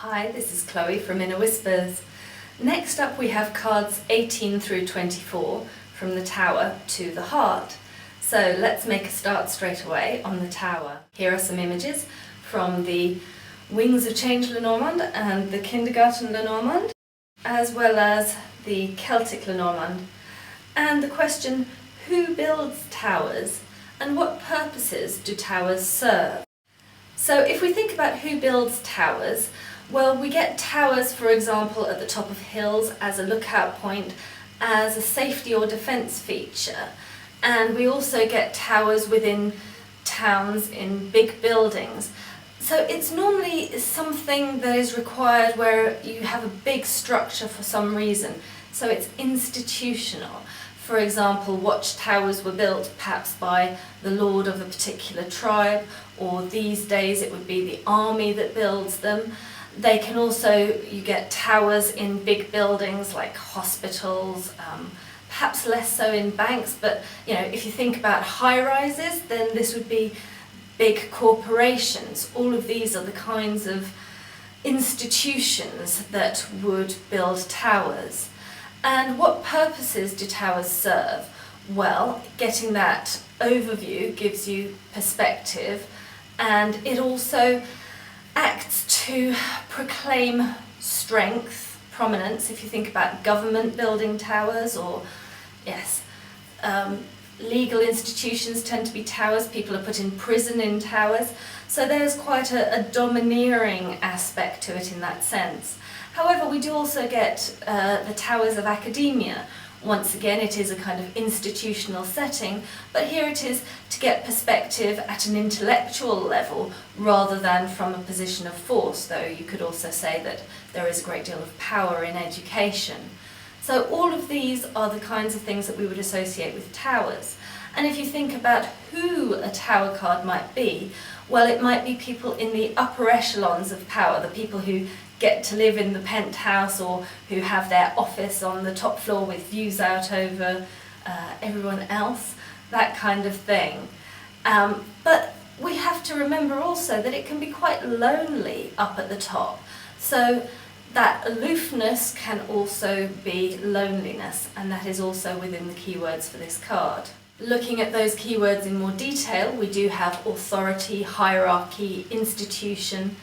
Hi, this is Chloe from Inner Whispers. Next up we have cards 18 through 24, from the Tower to the Heart. So let's make a start straight away on the Tower. Here are some images from the Wings of Change Lenormand and the Kindergarten Lenormand, as well as the Celtic Lenormand. And the question, who builds towers and what purposes do towers serve? So if we think about who builds towers, well, we get towers, for example, at the top of hills as a lookout point, as a safety or defence feature. And we also get towers within towns in big buildings. So it's normally something that is required where you have a big structure for some reason. So it's institutional. For example, watchtowers were built perhaps by the lord of a particular tribe, or these days it would be the army that builds them. They can also, you get towers in big buildings like hospitals, perhaps less so in banks, but if you think about high-rises, then this would be big corporations. All of these are the kinds of institutions that would build towers. And what purposes do towers serve? Well, getting that overview gives you perspective, and it also acts to proclaim strength, prominence. If you think about government building towers, or legal institutions tend to be towers, people are put in prison in towers, so there's quite a domineering aspect to it in that sense. However, we do also get the towers of academia. Once again, it is a kind of institutional setting, but here it is to get perspective at an intellectual level rather than from a position of force, though you could also say that there is a great deal of power in education. So all of these are the kinds of things that we would associate with towers. And if you think about who a tower card might be, well, it might be people in the upper echelons of power, the people who get to live in the penthouse or who have their office on the top floor with views out over everyone else, that kind of thing. But we have to remember also that it can be quite lonely up at the top. So that aloofness can also be loneliness, and that is also within the keywords for this card. Looking at those keywords in more detail, we do have authority, hierarchy, institution,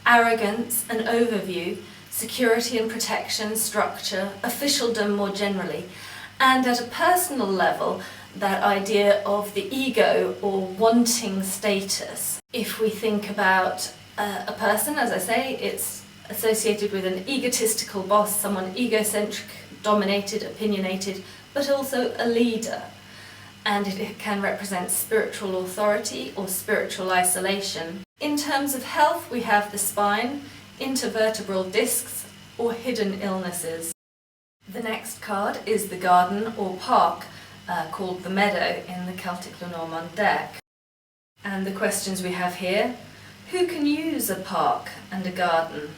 arrogance and overview, security and protection, structure, officialdom more generally, and at a personal level, that idea of the ego or wanting status. If we think about a person, as I say, it's associated with an egotistical boss, someone egocentric, dominated, opinionated, but also a leader. And it can represent spiritual authority or spiritual isolation. In terms of health, we have the spine, intervertebral discs, or hidden illnesses. The next card is the garden or park, called the meadow in the Celtic Lenormand deck. And the questions we have here: who can use a park and a garden?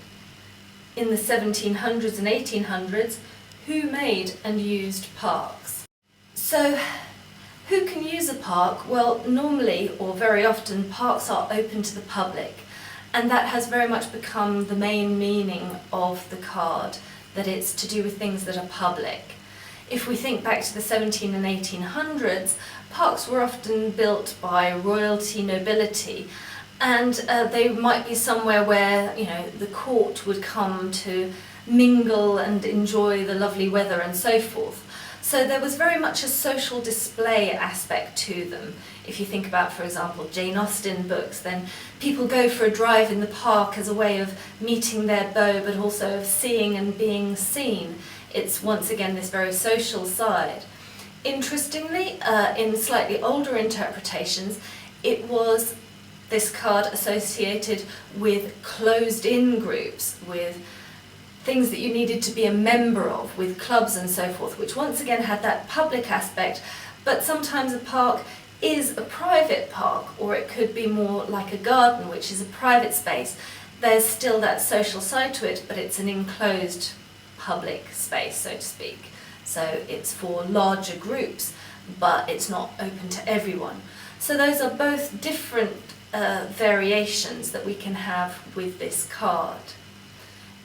In the 1700s and 1800s, who made and used parks? So, who can use a park? Well, normally, or very often, parks are open to the public, and that has very much become the main meaning of the card, that it's to do with things that are public. If we think back to the 17 and 1800s, parks were often built by royalty, nobility, and they might be somewhere where the court would come to mingle and enjoy the lovely weather and so forth. So there was very much a social display aspect to them. If you think about, for example, Jane Austen books, then people go for a drive in the park as a way of meeting their beau, but also of seeing and being seen. It's once again this very social side. Interestingly, in slightly older interpretations, it was this card associated with closed-in groups, with things that you needed to be a member of, with clubs and so forth, which once again had that public aspect, but sometimes a park is a private park, or it could be more like a garden, which is a private space. There's still that social side to it, but it's an enclosed public space, so to speak. So it's for larger groups, but it's not open to everyone. So those are both different variations that we can have with this card.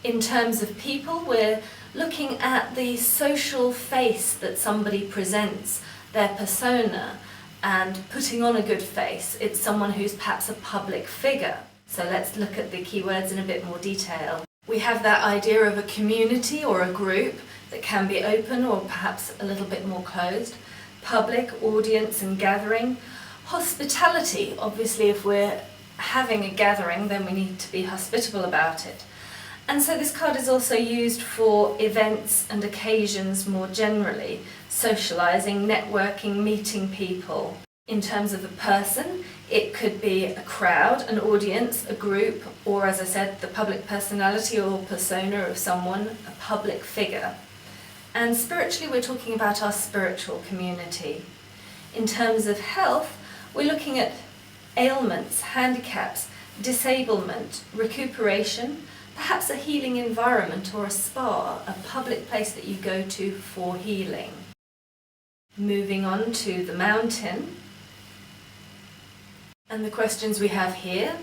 In terms of people, we're looking at the social face that somebody presents, their persona, and putting on a good face. It's someone who's perhaps a public figure. So let's look at the keywords in a bit more detail. We have that idea of a community or a group that can be open or perhaps a little bit more closed. Public, audience and gathering. Hospitality, obviously if we're having a gathering then we need to be hospitable about it. And so this card is also used for events and occasions more generally, socialising, networking, meeting people. In terms of a person, it could be a crowd, an audience, a group, or as I said, the public personality or persona of someone, a public figure. And spiritually, we're talking about our spiritual community. In terms of health, we're looking at ailments, handicaps, disablement, recuperation, perhaps a healing environment or a spa, a public place that you go to for healing. Moving on to the mountain. And the questions we have here.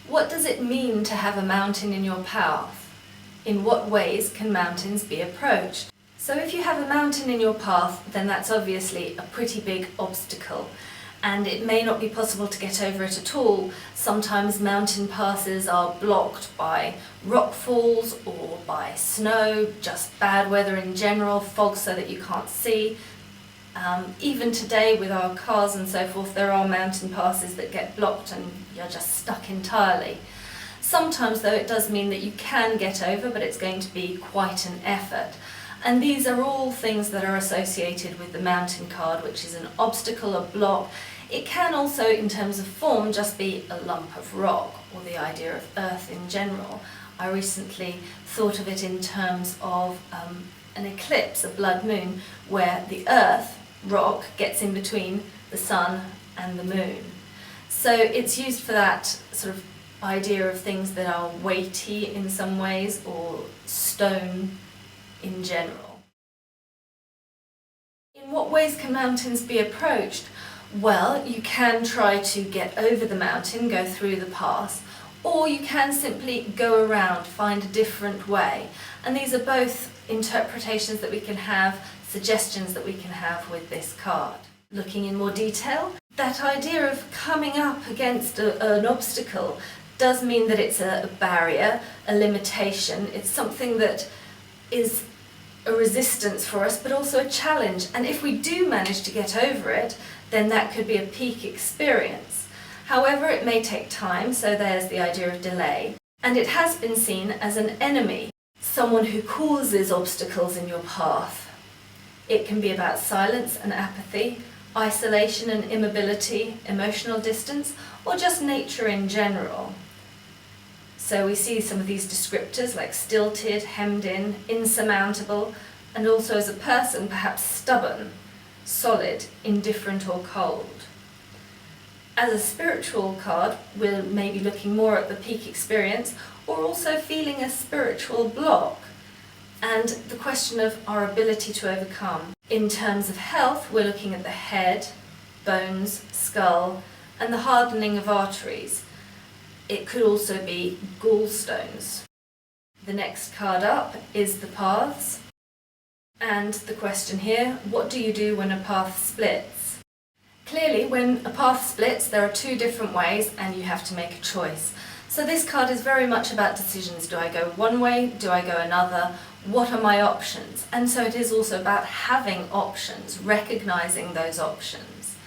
What does it mean to have a mountain in your path? In what ways can mountains be approached? So if you have a mountain in your path, then that's obviously a pretty big obstacle. And it may not be possible to get over it at all. Sometimes mountain passes are blocked by rock falls or by snow, just bad weather in general, fog so that you can't see. Even today with our cars and so forth, there are mountain passes that get blocked and you're just stuck entirely. Sometimes though it does mean that you can get over, but it's going to be quite an effort. And these are all things that are associated with the mountain card, which is an obstacle, a block. It can also, in terms of form, just be a lump of rock, or the idea of earth in general. I recently thought of it in terms of an eclipse, a blood moon, where the earth, rock, gets in between the sun and the moon. So it's used for that sort of idea of things that are weighty in some ways, or stone in general. In what ways can mountains be approached? Well, you can try to get over the mountain, go through the pass, or you can simply go around, find a different way. And these are both interpretations that we can have, suggestions that we can have with this card. Looking in more detail, that idea of coming up against an obstacle does mean that it's a barrier, a limitation. It's something that is a resistance for us, but also a challenge. And if we do manage to get over it, then that could be a peak experience. However, it may take time, so there's the idea of delay. And it has been seen as an enemy, someone who causes obstacles in your path. It can be about silence and apathy, isolation and immobility, emotional distance, or just nature in general. So we see some of these descriptors like stilted, hemmed in, insurmountable, and also as a person perhaps stubborn, solid, indifferent or cold. As a spiritual card, we're maybe looking more at the peak experience, or also feeling a spiritual block, and the question of our ability to overcome. In terms of health, we're looking at the head, bones, skull, and the hardening of arteries. It could also be gallstones. The next card up is the paths. And the question here, what do you do when a path splits? Clearly, when a path splits, there are two different ways and you have to make a choice. So this card is very much about decisions. Do I go one way? Do I go another? What are my options? And so it is also about having options, recognizing those options.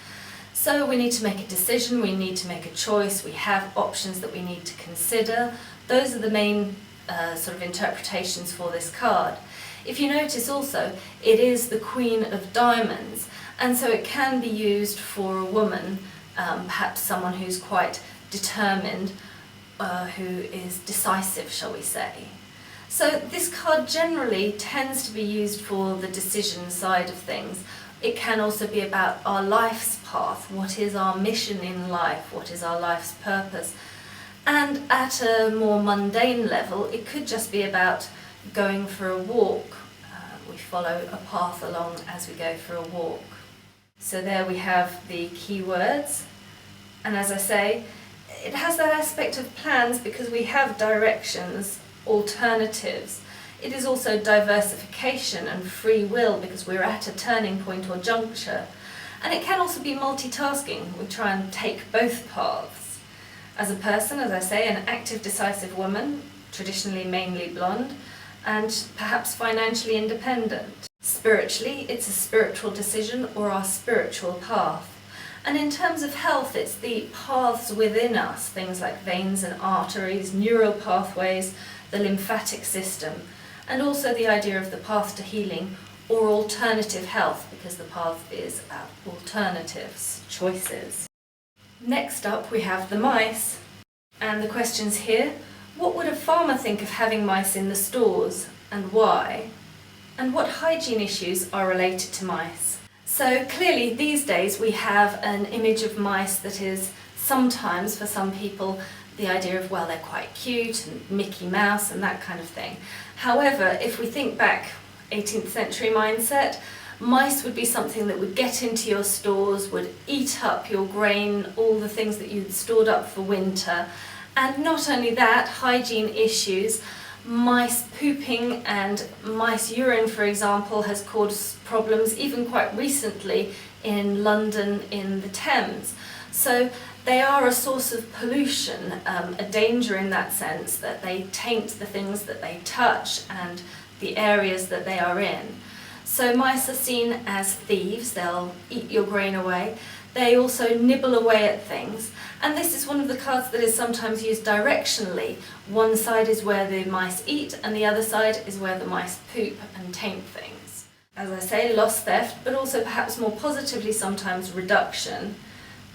So we need to make a decision, we need to make a choice, we have options that we need to consider. Those are the main sort of interpretations for this card. If you notice also, it is the Queen of Diamonds, and so it can be used for a woman, perhaps someone who's quite determined, who is decisive, shall we say. So this card generally tends to be used for the decision side of things. It can also be about our life's path. What is our mission in life? What is our life's purpose? And at a more mundane level, it could just be about going for a walk. We follow a path along as we go for a walk. So there we have the keywords. And as I say, it has that aspect of plans because we have directions alternatives. It is also diversification and free will, because we're at a turning point or juncture. And it can also be multitasking. We try and take both paths. As a person, as I say, an active, decisive woman, traditionally mainly blonde, and perhaps financially independent. Spiritually, it's a spiritual decision or our spiritual path. And in terms of health, it's the paths within us, things like veins and arteries, neural pathways, the lymphatic system, and also the idea of the path to healing or alternative health, because the path is alternatives, choices. Next up we have the mice, and the questions here: what would a farmer think of having mice in the stores, and why? And what hygiene issues are related to mice? So clearly these days we have an image of mice that is sometimes, for some people, the idea of, well, they're quite cute and Mickey Mouse and that kind of thing. However, if we think back 18th century mindset, mice would be something that would get into your stores, would eat up your grain, all the things that you'd stored up for winter. And not only that, hygiene issues. Mice pooping and mice urine, for example, has caused problems even quite recently in London in the Thames. So they are a source of pollution, a danger in that sense, that they taint the things that they touch and the areas that they are in. So mice are seen as thieves. They'll eat your grain away. They also nibble away at things, and this is one of the cards that is sometimes used directionally. One side is where the mice eat and the other side is where the mice poop and taint things. As I say, loss, theft, but also perhaps more positively sometimes reduction.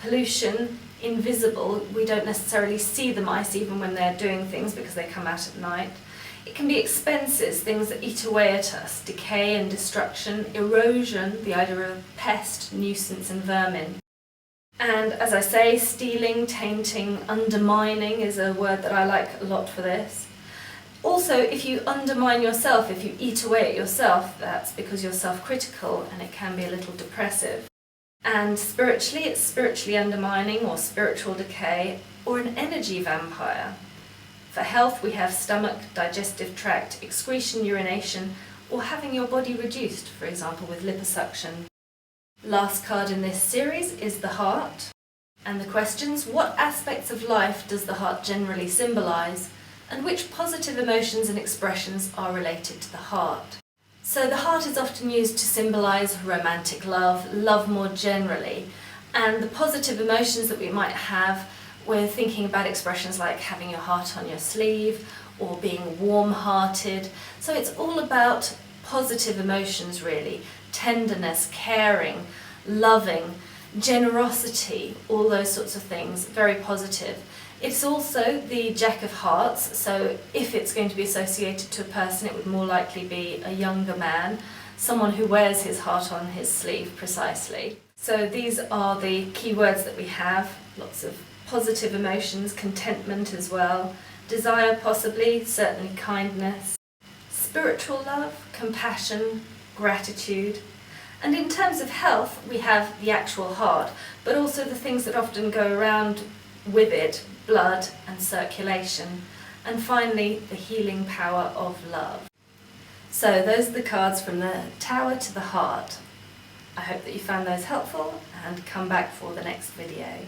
Pollution, invisible. We don't necessarily see the mice even when they're doing things because they come out at night. It can be expenses, things that eat away at us, decay and destruction, erosion, the idea of pest, nuisance and vermin. And as I say, stealing, tainting, undermining is a word that I like a lot for this. Also, if you undermine yourself, if you eat away at yourself, that's because you're self-critical and it can be a little depressive. And spiritually, it's spiritually undermining or spiritual decay or an energy vampire. For health, we have stomach, digestive tract, excretion, urination, or having your body reduced, for example with liposuction. Last card in this series is the heart. And the questions: what aspects of life does the heart generally symbolise? And which positive emotions and expressions are related to the heart? So the heart is often used to symbolise romantic love, love more generally, and the positive emotions that we might have, we're thinking about expressions like having your heart on your sleeve or being warm-hearted. So it's all about positive emotions really: tenderness, caring, loving, generosity, all those sorts of things, very positive. It's also the Jack of Hearts, so if it's going to be associated to a person, it would more likely be a younger man, someone who wears his heart on his sleeve precisely. So these are the key words that we have: lots of positive emotions, contentment as well, desire possibly, certainly kindness, spiritual love, compassion, gratitude. And in terms of health, we have the actual heart, but also the things that often go around with it: blood and circulation, and finally the healing power of love. So those are the cards from the Tower to the Heart. I hope that you found those helpful and come back for the next video.